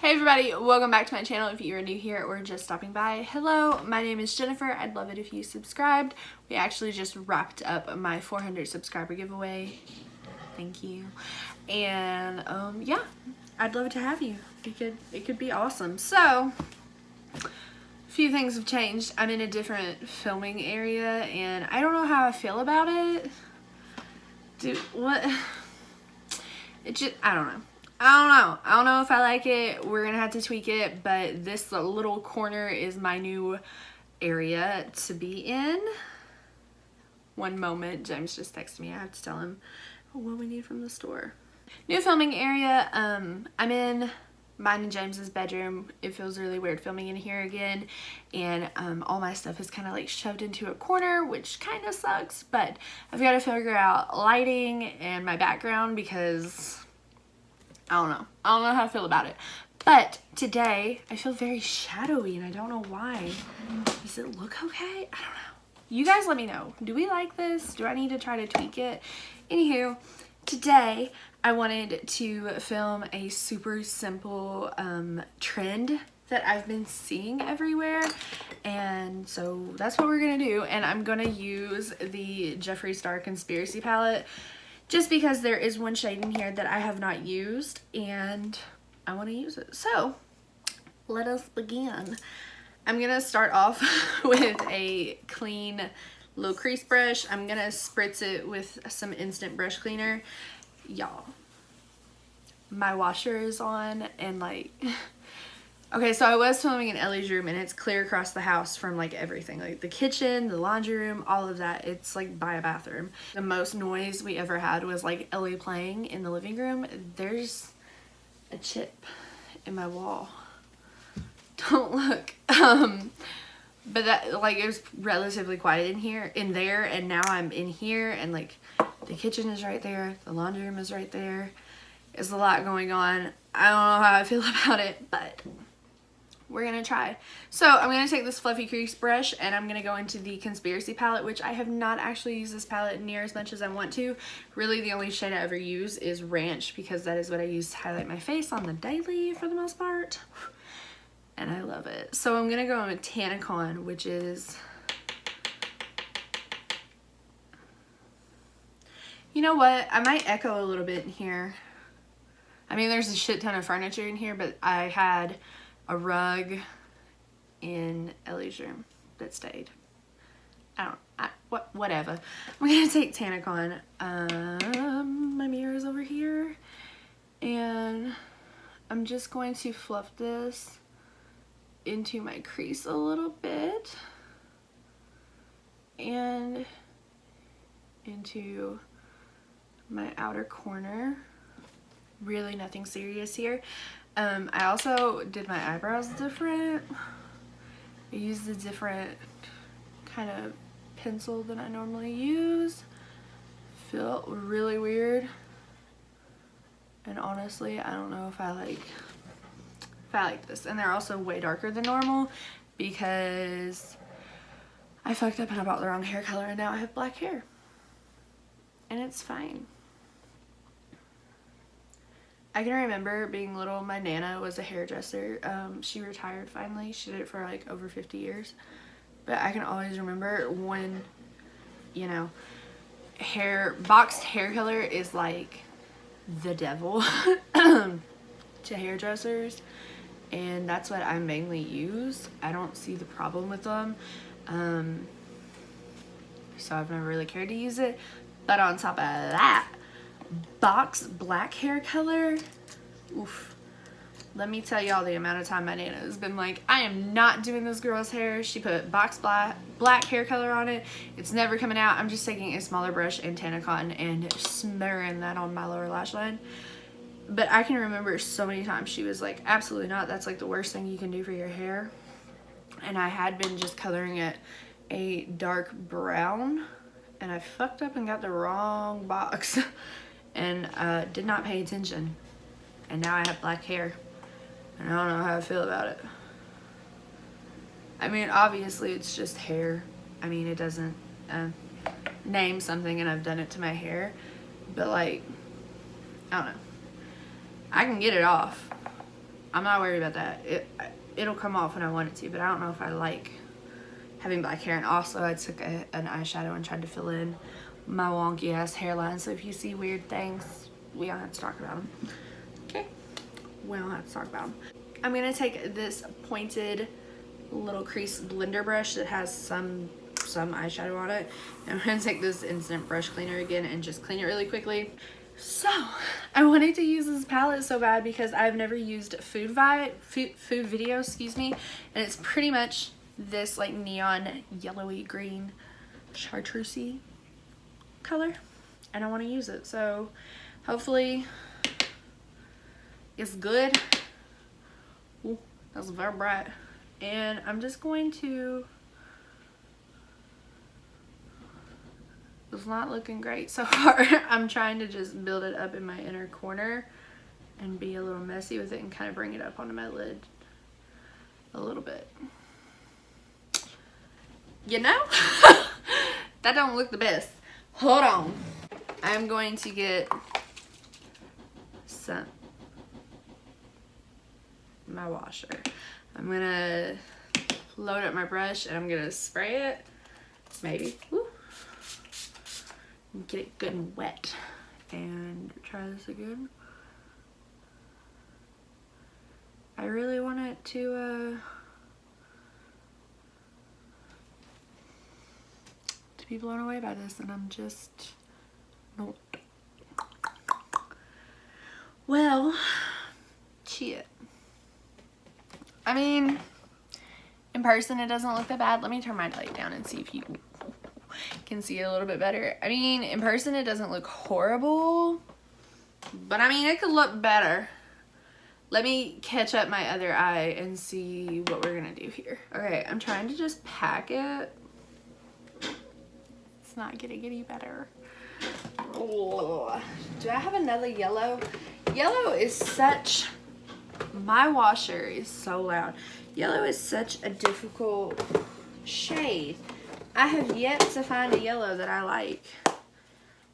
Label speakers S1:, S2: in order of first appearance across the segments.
S1: Hey everybody, welcome back to my channel. If you are new here or just stopping by, hello, my name is Jennifer. I'd love it if you subscribed. We actually just wrapped up my 400 subscriber giveaway. Thank you. And yeah, I'd love to have you. It could be awesome. So, a few things have changed. I'm in a different filming area and I don't know how I feel about it. I don't know. I don't know if I like it. We're gonna have to tweak it, but this little corner is my new area to be in. One moment, James just texted me. I have to tell him what we need from the store. New filming area. I'm in mine and James's bedroom. It feels really weird filming in here again, and all my stuff is kind of like shoved into a corner, which kind of sucks, but I've got to figure out lighting and my background because I don't know how I feel about it. But today I feel very shadowy and I don't know why. Does it look okay? I don't know. You guys let me know. Do we like this? Do I need to try to tweak it? Anywho, today I wanted to film a super simple trend that I've been seeing everywhere, and so that's what we're gonna do. And I'm gonna use the Jeffree Star Conspiracy palette just because there is one shade in here that I have not used and I want to use it. So let us begin. I'm gonna start off with a clean little crease brush. I'm gonna spritz it with some instant brush cleaner. Y'all, my washer is on and like okay, so I was filming in Ellie's room and it's clear across the house from like everything, like the kitchen, the laundry room, all of that. It's like by a bathroom. The most noise we ever had was like Ellie playing in the living room. There's a chip in my wall. Don't look. But that, like, it was relatively quiet in there, and now I'm in here and like the kitchen is right there, the laundry room is right there. There's a lot going on. I don't know how I feel about it, but we're gonna try. So I'm gonna take this fluffy crease brush and I'm gonna go into the Conspiracy palette, which I have not actually used this palette near as much as I want to. Really, the only shade I ever use is Ranch because that is what I use to highlight my face on the daily for the most part. And I love it. So I'm gonna go in with Tanacon, which is, you know what? I might echo a little bit in here. I mean, there's a shit ton of furniture in here, but I had a rug in Ellie's room that stayed. Whatever. I'm gonna take Tanacon. My mirror is over here, and I'm just going to fluff this into my crease a little bit and into my outer corner. Really nothing serious here. I also did my eyebrows different. I used a different kind of pencil than I normally use. Felt really weird. And honestly, I don't know if I like this. And they're also way darker than normal because I fucked up and I bought the wrong hair color and now I have black hair. And it's fine. I can remember being little, my Nana was a hairdresser. She retired finally. She did it for like over 50 years. But I can always remember when, you know, boxed hair color is like the devil to hairdressers. And that's what I mainly use. I don't see the problem with them. So I've never really cared to use it. But on top of that, box black hair color, oof. Let me tell y'all the amount of time my Nana has been like, I am not doing this girl's hair. She put box black hair color on it. It's never coming out. I'm just taking a smaller brush and Tanacon and smearing that on my lower lash line. But I can remember so many times she was like, absolutely not. That's like the worst thing you can do for your hair. And I had been just coloring it a dark brown and I fucked up and got the wrong box. And did not pay attention, and now I have black hair and I don't know how I feel about it. I mean, obviously it's just hair. I mean, it doesn't name something and I've done it to my hair, but like, I don't know, I can get it off. I'm not worried about that. It'll come off when I want it to, but I don't know if I like having black hair. And also I took an eyeshadow and tried to fill in my wonky ass hairline, so if you see weird things, we don't have to talk about them. Okay, we don't have to talk about them. I'm gonna take this pointed little crease blender brush that has some eyeshadow on it, and I'm gonna take this instant brush cleaner again and just clean it really quickly. So I wanted to use this palette so bad because I've never used food video, excuse me, and it's pretty much this like neon yellowy green chartreusey color, and I want to use it, so hopefully it's good. Ooh, that's very bright. And I'm just going to, it's not looking great so far. I'm trying to just build it up in my inner corner and be a little messy with it and kind of bring it up onto my lid a little bit. You know, that don't look the best. Hold on. I'm going to get my washer. I'm gonna load up my brush and I'm gonna spray it, maybe. Woo. Get it good and wet and try this again. I really want it to be blown away by this, and I'm just not. Well, Chit. I mean, in person it doesn't look that bad. Let me turn my light down and see if you can see it a little bit better. I mean, in person it doesn't look horrible, but I mean, it could look better. Let me catch up my other eye and see what we're gonna do here. Okay, I'm trying to just pack it. It's not getting any better. Oh, do I have another yellow? Yellow is such, my washer is so loud. Yellow is such a difficult shade. I have yet to find a yellow that I like.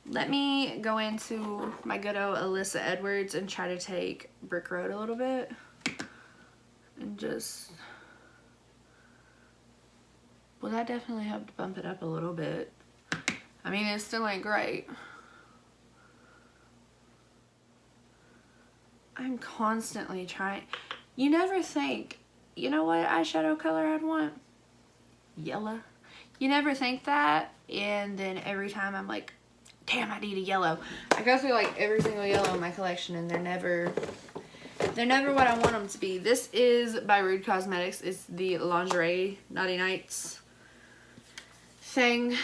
S1: Let me go into my good old Alyssa Edwards and try to take Brick Road a little bit and just, well, that definitely helped bump it up a little bit. I mean, it still ain't great. I'm constantly trying. You never think, you know what eyeshadow color I'd want? Yellow. You never think that, and then every time I'm like, damn, I need a yellow. I go through like every single yellow in my collection, and they're never what I want them to be. This is by Rude Cosmetics. It's the Lingerie Naughty Nights thing.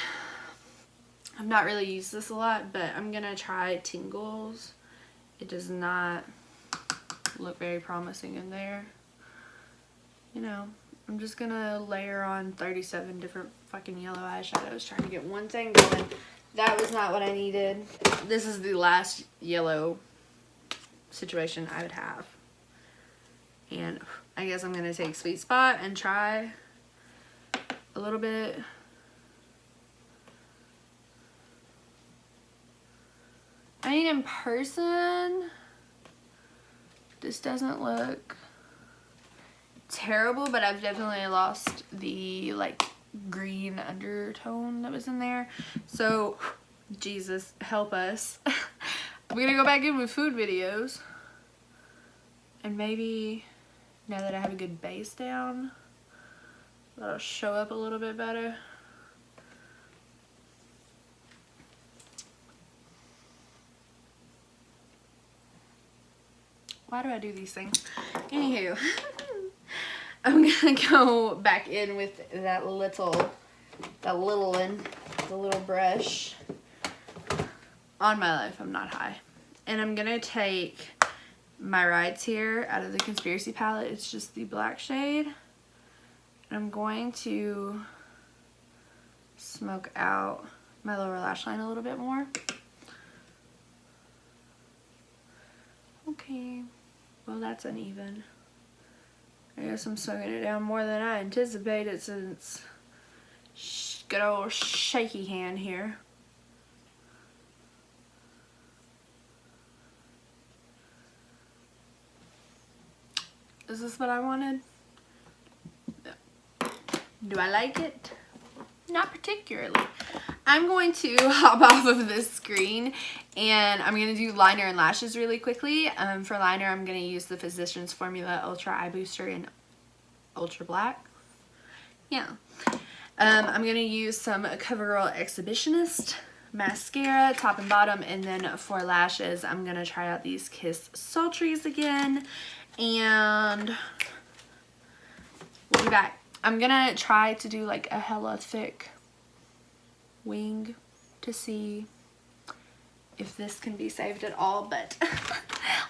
S1: I've not really used this a lot, but I'm gonna try Tingles. It does not look very promising in there. You know, I'm just gonna layer on 37 different fucking yellow eyeshadows trying to get one thing going. That was not what I needed. This is the last yellow situation I would have. And I guess I'm gonna take Sweet Spot and try a little bit. I mean, in person, this doesn't look terrible, but I've definitely lost the like green undertone that was in there. So, Jesus, help us. I'm gonna go back in with food videos, and maybe now that I have a good base down, that'll show up a little bit better. Why do I do these things? Anywho, I'm gonna go back in with that little one, the little brush. On my life, I'm not high. And I'm gonna take my Rides Here out of the Conspiracy palette. It's just the black shade. And I'm going to smoke out my lower lash line a little bit more. Okay. Well, that's uneven. I guess I'm smoking it down more than I anticipated since good old shaky hand here. Is this what I wanted? Do I like it? Not particularly. I'm going to hop off of this screen and I'm going to do liner and lashes really quickly. For liner, I'm going to use the Physicians Formula Ultra Eye Booster in Ultra Black. Yeah. I'm going to use some CoverGirl Exhibitionist mascara, top and bottom, and then for lashes, I'm going to try out these Kiss Sultries again, and we'll be back. I'm gonna try to do like a hella thick wing to see if this can be saved at all, but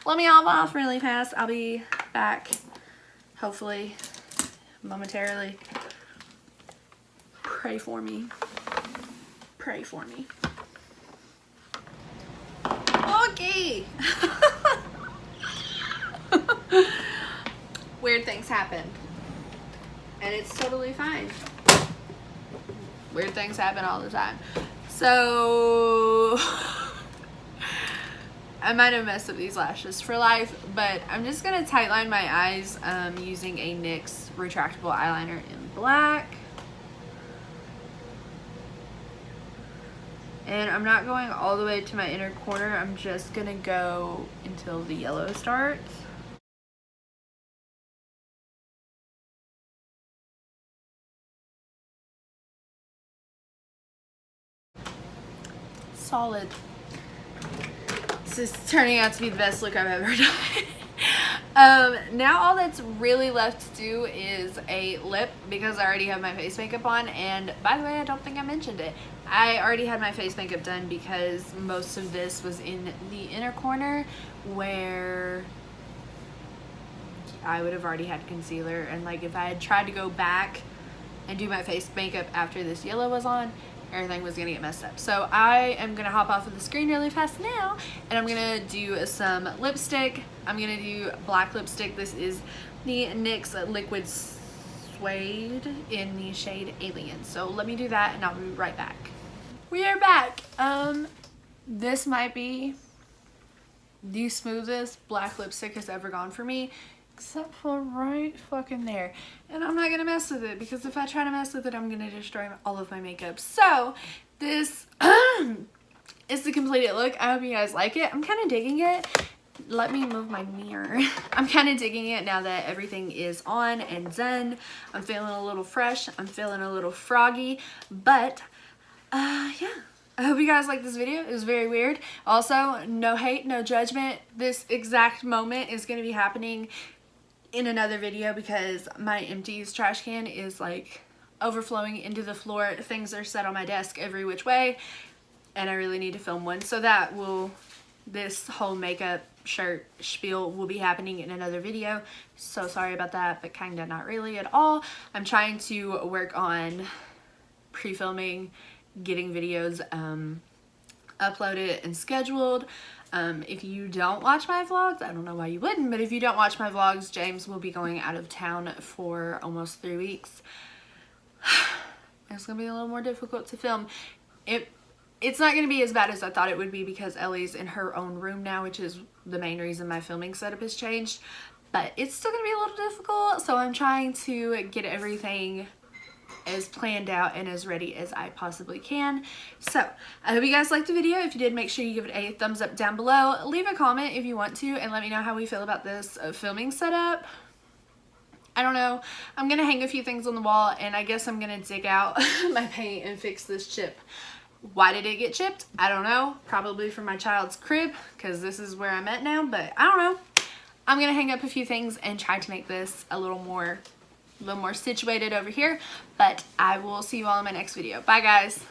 S1: let me hop off really fast. I'll be back hopefully momentarily. Pray for me. Pray for me. Okay. Weird things happen. And it's totally fine. Weird things happen all the time. So I might have messed up these lashes for life, but I'm just gonna tightline my eyes using a NYX retractable eyeliner in black. And I'm not going all the way to my inner corner. I'm just gonna go until the yellow starts. Solid. This is turning out to be the best look I've ever done. Now all that's really left to do is a lip, because I already have my face makeup on. And by the way, I don't think I mentioned it, I already had my face makeup done because most of this was in the inner corner where I would have already had concealer, and like if I had tried to go back and do my face makeup after this yellow was on, everything was gonna get messed up. So I am gonna hop off of the screen really fast now, and I'm gonna do some lipstick. I'm gonna do black lipstick. This is the NYX Liquid Suede in the shade Alien. So let me do that and I'll be right back. We are back. This might be the smoothest black lipstick has ever gone for me, except for right fucking there. And I'm not gonna mess with it, because if I try to mess with it, I'm gonna destroy all of my makeup. So this is the completed look. I hope you guys like it. I'm kind of digging it. Let me move my mirror. I'm kind of digging it now that everything is on and done. I'm feeling a little fresh. I'm feeling a little froggy, but yeah. I hope you guys like this video. It was very weird. Also, no hate, no judgment. This exact moment is going to be happening in another video because my empties trash can is like overflowing into the floor. Things are set on my desk every which way, and I really need to film one. So that will, this whole makeup shirt spiel will be happening in another video. So sorry about that, but kinda not really at all. I'm trying to work on pre-filming, getting videos uploaded and scheduled. If you don't watch my vlogs, I don't know why you wouldn't, but if you don't watch my vlogs, James will be going out of town for almost 3 weeks. It's gonna be a little more difficult to film. It's not gonna be as bad as I thought it would be because Ellie's in her own room now, which is the main reason my filming setup has changed, but it's still gonna be a little difficult. So I'm trying to get everything as planned out and as ready as I possibly can. So I hope you guys liked the video. If you did, make sure you give it a thumbs up down below. Leave a comment if you want to, and let me know how we feel about this filming setup. I don't know. I'm gonna hang a few things on the wall, and I guess I'm gonna dig out my paint and fix this chip. Why did it get chipped? I don't know. Probably from my child's crib, because this is where I'm at now, but I don't know. I'm gonna hang up a few things and try to make this a little more situated over here, but I will see you all in my next video. Bye guys.